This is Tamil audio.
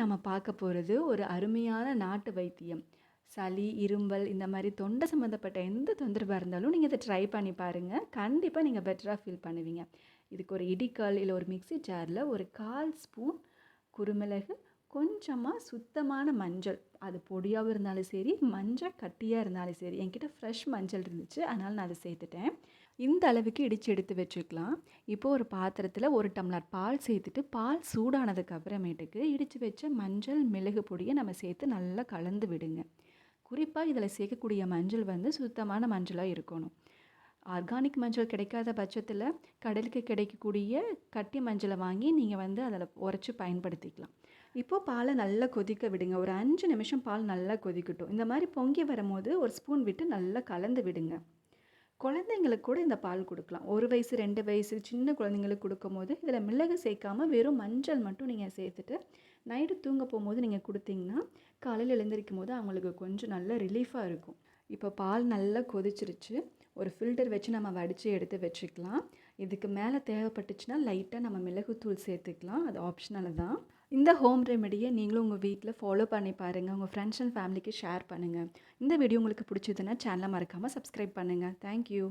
நாம பார்க்க போறது ஒரு அருமையான நாட்டு வைத்தியம். சளி, இருமல் இந்த மாரி தொண்டை சம்மந்தப்பட்ட எந்த தொந்தரவா இருந்தாலும் நீங்க இத ட்ரை பண்ணி பாருங்க. கண்டிப்பா நீங்க பெட்டரா ஃபீல் பண்ணுவீங்க. இதுக்கு ஒரு இடிக்கல் இல்ல ஒரு மிக்ஸி ஜார்ல ஒரு 1/4 ஸ்பூன் குருமிளகு, கொஞ்சமா சுத்தமான மஞ்சள். அது பொடியாவும் இருந்தாலும் சரி, மஞ்சள் கட்டியா இருந்தாலும் சரி. என்கிட்ட ஃப்ரெஷ் மஞ்சள் இருந்துச்சு. அதனால நான் அத சேர்த்துட்டேன். இந்த அளவுக்கு இடிச்சு எடுத்து வச்சுக்கலாம். இப்போ ஒரு பாத்திரத்துல 1 டம்ளர் பால் சேர்த்துட்டு, பால் சூடானதுக்கு அப்புறமேட்டுக்கு இடிச்சு வச்ச மஞ்சள், மிளகு பொடிய நம்ம சேர்த்து நல்லா கலந்து விடுங்க. குறிப்பா இதில சேர்க்கக்கூடிய மஞ்சள் வந்து சுத்தமான மஞ்சளா இருக்கணும். ஆர்கானிக் மஞ்சள் கிடைக்காத பட்சத்தில, கடைக்கு கிடைக்கக்கூடிய கட்டி மஞ்சள வாங்கி நீங்க வந்து அதில உரைச்சு பயன்படுத்திக்கலாம். இப்போ பால நல்லா கொதிக்க விடுங்க. ஒரு 5 நிமிஷம் பால் நல்லா கொதிக்கட்டும். இந்த மாரி பொங்கி வரும்போது ஒரு ஸ்பூன் விட்டு நல்லா கலந்து விடுங்க. குழந்தைங்களுக்கு கூட இந்த பால் குடுக்கலாம். 1 வயசு, 2 வயசு சின்ன குழந்தைங்களுக்கு குடுக்கும்போது, இதில மிளகு சேர்க்காம வெறும் மஞ்சள் மட்டும் நீங்க சேர்த்துட்டு, நைட்டு தூங்க போம்போது நீங்க குடுத்தீங்கன்னா, காலையில எழுந்திரிக்கும்போது அவங்களுக்கு கொஞ்சம் நல்ல ரிலீஃபா இருக்கும். இப்போ பால் நல்லா கொதிச்சிருச்சு. ஒரு ஃபில்டர் வச்சு நம்ம வடிச்சு எடுத்து வச்சுக்கலாம். இதுக்கு மேல தேவைப்பட்டுச்சுன்னா, லைட்டா நம்ம மிளகுத்தூள் சேர்த்துக்கலாம். அது ஆப்ஷனல் தான். இந்த ஹோம் ரெமெடிய நீங்களும் உங்க வீட்ல ஃபாலோ பண்ணி பாருங்க. உங்க ஃப்ரெண்ட்ஸ் அண்ட் ஃபேமிலிக்கு ஷேர் பண்ணுங்க. இந்த வீடியோ உங்களுக்கு பிடிச்சதுன்னா, சேனல மறக்காம சப்ஸ்கிரைப் பண்ணுங்க. Thank you.